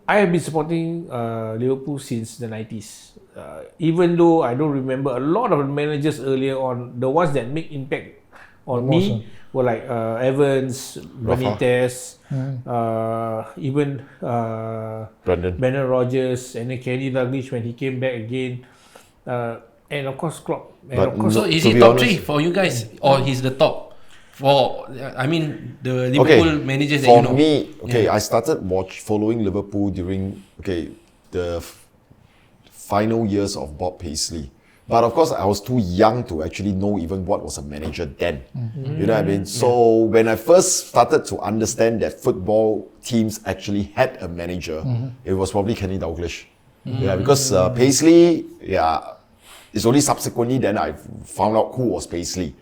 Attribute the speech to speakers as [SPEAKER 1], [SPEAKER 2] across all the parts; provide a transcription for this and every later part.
[SPEAKER 1] I have been supporting Liverpool since the 90s. Even though I don't remember a lot of managers earlier on, the ones that make impact on me were like Evans, Benitez, even Brendan Rodgers, and then Kenny Dalglish when he came back again, and of course Klopp.
[SPEAKER 2] So is he top 3 for you guys, or he's the top? For the Liverpool managers that you know.
[SPEAKER 3] For me, I started following Liverpool during the final years of Bob Paisley. But of course, I was too young to actually know even what was a manager then. You know what I mean? So when I first started to understand that football teams actually had a manager, it was probably Kenny Dalglish. Yeah, because Paisley, it's only subsequently then I found out who was Paisley.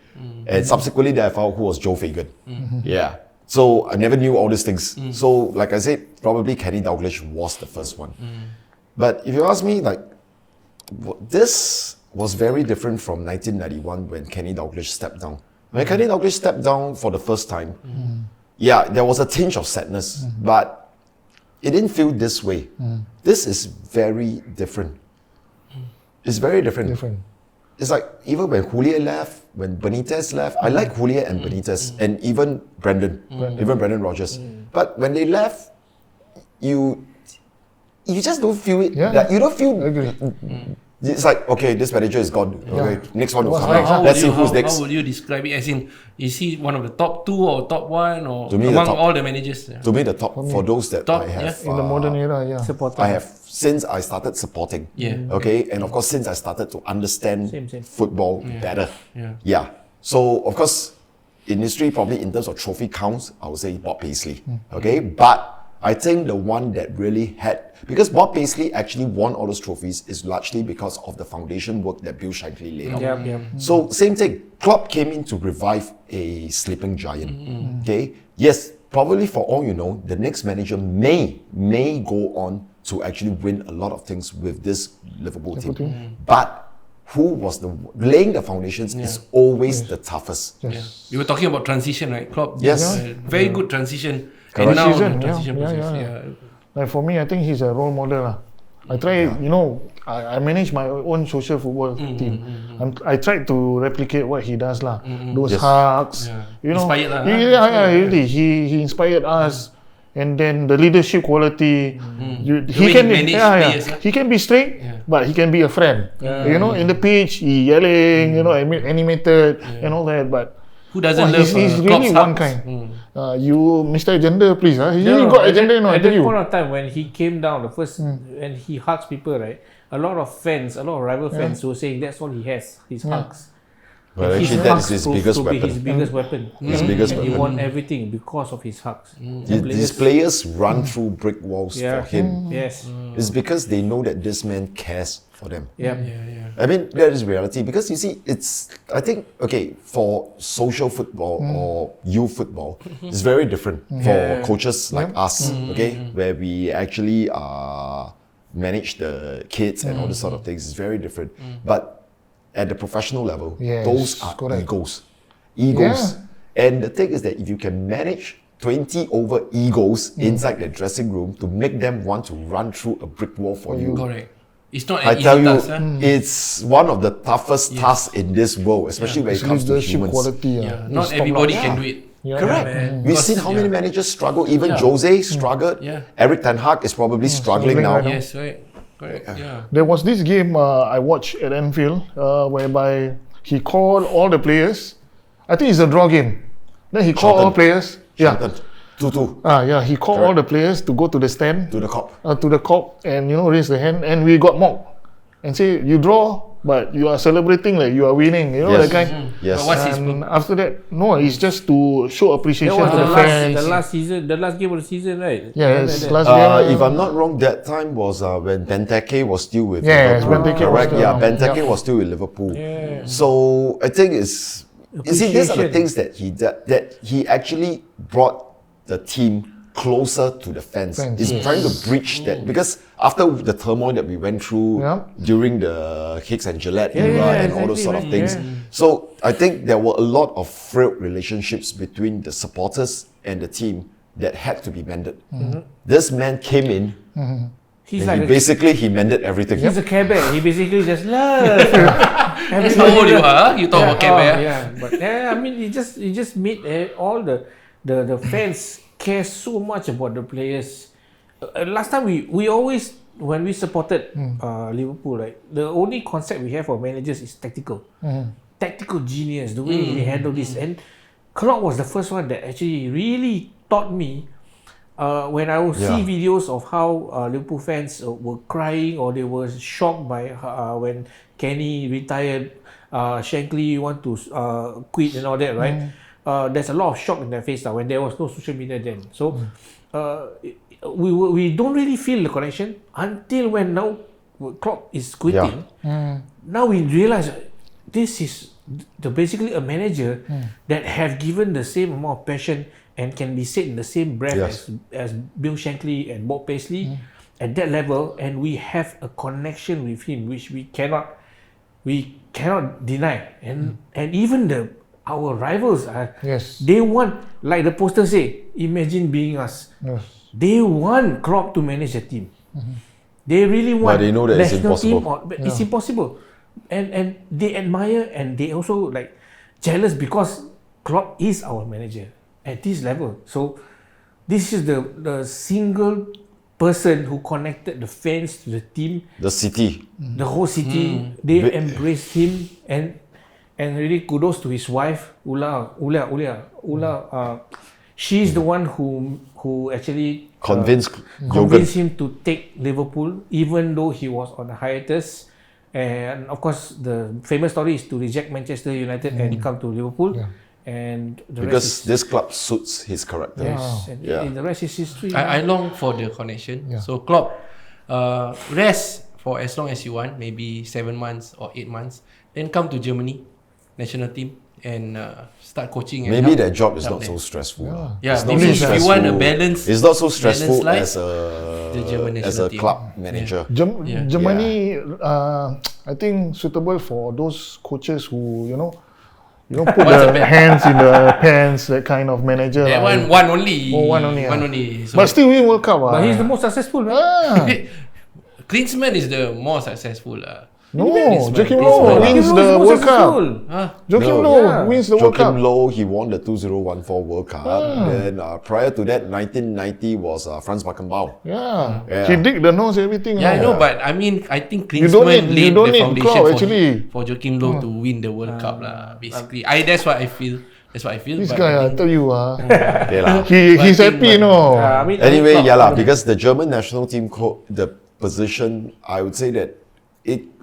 [SPEAKER 3] And subsequently then I found out who was Joe Fagan. Yeah. So I never knew all these things. So like I said, probably Kenny Dalglish was the first one. But if you ask me, like, this was very different from 1991 when Kenny Dalglish stepped down. When Kenny Dalglish stepped down for the first time, there was a tinge of sadness, but it didn't feel this way. This is very different. It's very different. It's like even when Julia left, when Benitez left, I like Julia and Benitez, and even Brendan Rodgers. But when they left, you just don't feel it. Like, you don't feel. It's like, okay, this manager is gone. Okay, next one will come. Let's see who's next.
[SPEAKER 2] How would you describe it? As in, is he one of the top 2 or top 1 or
[SPEAKER 3] to me,
[SPEAKER 2] among all the managers?
[SPEAKER 3] To me, the top for those that I have
[SPEAKER 4] in the modern era,
[SPEAKER 3] I have since I started supporting. Okay, and of course since I started to understand football better. So of course, in history, probably in terms of trophy counts, I would say Bob Paisley. Okay, but I think the one that really had, because Bob Paisley actually won all those trophies is largely because of the foundation work that Bill Shankly laid out. So same thing, Klopp came in to revive a sleeping giant. Okay, yes, probably for all you know, the next manager may go on to actually win a lot of things with this Liverpool team. But who was laying the foundations is always the toughest.
[SPEAKER 2] You were talking about transition, right, Klopp?
[SPEAKER 3] Yes.
[SPEAKER 2] Very good transition.
[SPEAKER 4] And now
[SPEAKER 2] transition process.
[SPEAKER 4] Like for me, I think he's a role model. I try, I manage my own social football team. I tried to replicate what he does Those hugs,
[SPEAKER 2] Inspired
[SPEAKER 4] really. He inspired us. And then the leadership quality, he can be strict, but he can be a friend. In the pitch, he yelling, animated and all that. But
[SPEAKER 2] who doesn't love
[SPEAKER 4] he's really one kind. You, Mr. Agenda, please. He really got agenda.
[SPEAKER 1] At that point of time when he came down, the first when he hugs people, right? A lot of rival fans were saying that's all he has, his hugs.
[SPEAKER 3] But actually, that is his biggest weapon.
[SPEAKER 1] His biggest weapon. He won everything because of his hugs.
[SPEAKER 3] These players run through brick walls for him.
[SPEAKER 1] Yes.
[SPEAKER 3] It's because they know that this man cares for them.
[SPEAKER 1] I
[SPEAKER 3] mean, that is reality. Because you see, I think, for social football or youth football, it's very different for coaches like us, where we actually manage the kids and all this sort of things. It's very different. But at the professional level, those are egos. And the thing is that if you can manage 20 over egos inside the dressing room to make them want to run through a brick wall for you.
[SPEAKER 2] Correct. It's not
[SPEAKER 3] an easy task. It's one of the toughest tasks in this world, especially when it comes to humans.
[SPEAKER 4] Quality,
[SPEAKER 2] not everybody can do it.
[SPEAKER 3] Correct. We've seen how many managers struggle. Even Jose struggled. Eric Ten Hag is probably struggling now.
[SPEAKER 2] Yes, right. Correct.
[SPEAKER 4] There was this game I watched at Anfield whereby he called all the players. I think it's a draw game. Then he called all players. 2-2. He called all the players to go to the stand.
[SPEAKER 3] To the Kop.
[SPEAKER 4] And raise the hand. And we got mocked. And say, you draw, but you are celebrating like you are winning. That kind.
[SPEAKER 3] Yes.
[SPEAKER 4] But what's after that, it's just to show appreciation to the fans.
[SPEAKER 1] The last game of the season, right?
[SPEAKER 4] Yes, last game.
[SPEAKER 3] If I'm not wrong, that time was when Benteke was still with
[SPEAKER 4] Liverpool.
[SPEAKER 3] Benteke was still with Liverpool. So I think these are the things that he did, that he actually brought the team closer to the fans. He's trying to bridge that, because after the turmoil that we went through during the Hicks and Gillette era and all those sort of things. So I think there were a lot of frayed relationships between the supporters and the team that had to be mended. This man came in.
[SPEAKER 1] He's
[SPEAKER 3] And
[SPEAKER 1] like
[SPEAKER 3] he mended everything.
[SPEAKER 1] he's a care bear. He basically just loves.
[SPEAKER 2] That's how old you are. You talk about Care Bear.
[SPEAKER 1] Yeah, but I mean, he just made all the fans care so much about the players. Last time we always, when we supported Liverpool, right, the only concept we have for managers is tactical genius, the way they handle this. And Klopp was the first one that actually really taught me. When I would see videos of how Liverpool fans were crying or they were shocked by when Kenny retired, Shankly want to quit and all that, right? There's a lot of shock in their face when there was no social media then. So we don't really feel the connection until when now Klopp is quitting. Now we realize this is basically a manager that have given the same amount of passion and can be said in the same breath as Bill Shankly and Bob Paisley at that level, and we have a connection with him which we cannot deny. And even our rivals they want, like the poster say, imagine being us. They want Klopp to manage a team. They really want.
[SPEAKER 3] But they know that it's impossible.
[SPEAKER 1] It's impossible, and they admire and they also like jealous because Klopp is our manager at this level. So this is the single person who connected the fans to the team,
[SPEAKER 3] the city,
[SPEAKER 1] the whole city. They embraced him, and really kudos to his wife Ula. She's the one who actually convinced him to take Liverpool, even though he was on a hiatus. And of course, the famous story is to reject Manchester United and come to Liverpool. And
[SPEAKER 3] because this club suits his character.
[SPEAKER 1] Yes, and the rest is history.
[SPEAKER 2] I long for the connection. So Klopp, rest for as long as you want, maybe 7 months or 8 months. Then come to Germany, national team, and start coaching.
[SPEAKER 3] Maybe that job is not so stressful.
[SPEAKER 2] Yeah, maybe if you want a balance,
[SPEAKER 3] it's not so stressful as a
[SPEAKER 2] team.
[SPEAKER 3] club manager.
[SPEAKER 4] Germany, I think suitable for those coaches who put the hands in the pants, that kind of manager.
[SPEAKER 2] That one only.
[SPEAKER 4] One only.
[SPEAKER 2] One only. So
[SPEAKER 4] but still win World Cup.
[SPEAKER 1] But he's the most successful.
[SPEAKER 2] Klinsmann is the more successful.
[SPEAKER 4] No, Joachim Low wins the World Cup. Joachim Low wins the World Cup.
[SPEAKER 3] Joachim Low, he won the 2014 World Cup. Then prior to that, 1990 was Franz Beckenbauer.
[SPEAKER 4] He dig the nose, everything.
[SPEAKER 2] I know, but I mean, I think Klinsmann laid the foundation for Joachim Low to win the World Cup. Basically, that's what I feel.
[SPEAKER 4] This guy, I tell you, he's happy,
[SPEAKER 3] Anyway, because the German national team the position, I would say that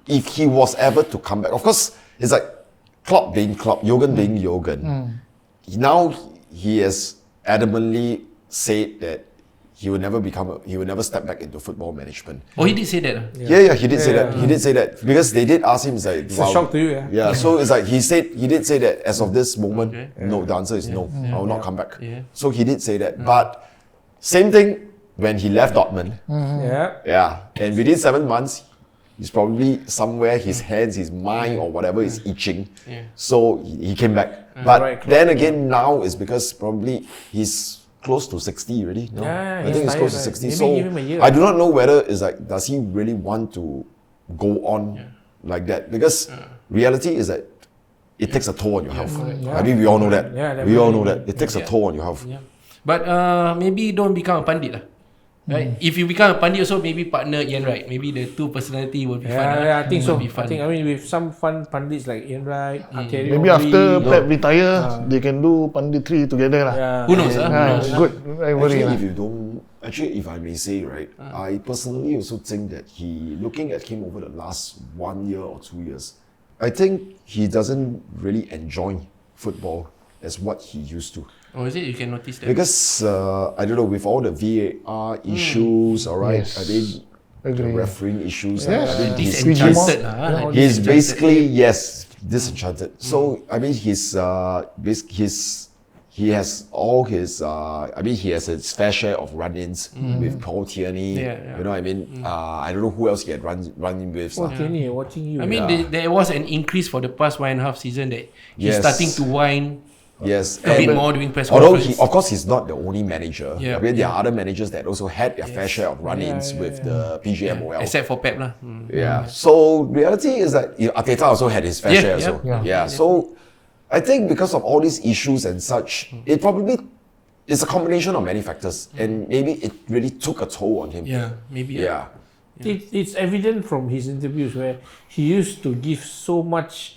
[SPEAKER 3] if he was ever to come back, of course, it's like Klopp being Klopp, Jurgen being Jurgen. Now he has adamantly said that he will never step back into football management.
[SPEAKER 2] Oh, he did say that.
[SPEAKER 3] He did say that. He did say that because they did ask him. It's like,
[SPEAKER 1] it's a shock to you.
[SPEAKER 3] So it's like he did say that as of this moment, no. The answer is no. I will not come back. So he did say that, but same thing when he left Dortmund. And within 7 months. He's probably somewhere, his hands, his mind, or whatever is itching. So he came back. But then again, now it's because probably he's close to 60 already. No? I think he's close to 60.
[SPEAKER 1] Maybe
[SPEAKER 3] so
[SPEAKER 1] give him a year.
[SPEAKER 3] I do not know whether it's like, does he really want to go on like that? Because reality is that it takes a toll on your health. I think we all know that. We all know that. It takes a toll on your health.
[SPEAKER 2] But maybe don't become a pundit. Right? If you become a pandit also, maybe partner Ian Wright. Maybe the two personality will be fun.
[SPEAKER 1] I think so. I mean, with some fun pundits like Ian Wright,
[SPEAKER 4] maybe after Pep retire, they can do panditry together.
[SPEAKER 2] Who knows?
[SPEAKER 4] Good.
[SPEAKER 3] Actually, if I may say, right, I personally also think that looking at him over the last 1 year or 2 years, I think he doesn't really enjoy football as what he used to.
[SPEAKER 2] Oh, is it? You can notice that?
[SPEAKER 3] Because, I don't know, with all the VAR issues, I think the refereeing issues, I think he's basically, disenchanted. So, I mean, he has all his, he has his fair share of run-ins with Paul Tierney. You know what I mean? I don't know who else he had run-in with.
[SPEAKER 1] Paul Tierney watching you.
[SPEAKER 2] I mean, there was an increase for the past 1.5 seasons that he's starting to whine.
[SPEAKER 3] Yes,
[SPEAKER 2] A bit more doing press
[SPEAKER 3] although
[SPEAKER 2] conference.
[SPEAKER 3] of course, he's not the only manager.
[SPEAKER 2] Yeah.
[SPEAKER 3] I mean, there are other managers that also had their fair share of run-ins with the PGMOL.
[SPEAKER 2] Except for Pep lah.
[SPEAKER 3] Yeah. So reality is that Arteta also had his fair share. So So I think because of all these issues and such, it probably is a combination of many factors, and maybe it really took a toll on him.
[SPEAKER 2] Yeah, maybe.
[SPEAKER 3] Yeah.
[SPEAKER 1] It's evident from his interviews where he used to give so much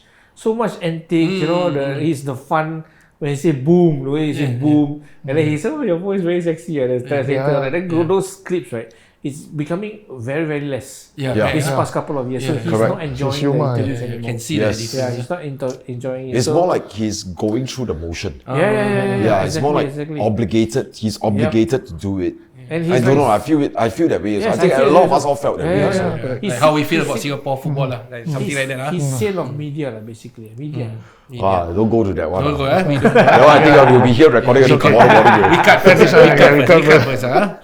[SPEAKER 1] antics, you know, he's the fun when he say boom, the way he say boom, and then he said, oh, your voice very sexy, and then those clips, right, it's becoming very, very less. This past couple of years, so he's not enjoying the interviews anymore.
[SPEAKER 2] You can see that difference.
[SPEAKER 1] Yeah, he's not enjoying it.
[SPEAKER 3] It's more like he's going through the motion.
[SPEAKER 1] Yeah,
[SPEAKER 3] It's more like obligated. He's obligated to do it.
[SPEAKER 1] And
[SPEAKER 3] I don't know. I feel that way.
[SPEAKER 1] Yes,
[SPEAKER 3] I think
[SPEAKER 1] I
[SPEAKER 3] a
[SPEAKER 1] feel
[SPEAKER 3] lot
[SPEAKER 1] it
[SPEAKER 3] of us all felt that way.
[SPEAKER 1] Yeah.
[SPEAKER 2] Like how we feel about Singapore football lah, like something like that.
[SPEAKER 1] He's sale of media lah, basically. Media.
[SPEAKER 3] Don't go to that one.
[SPEAKER 2] Don't go, we don't.
[SPEAKER 3] That one I think we'll be here recording tomorrow morning.
[SPEAKER 2] We cut first.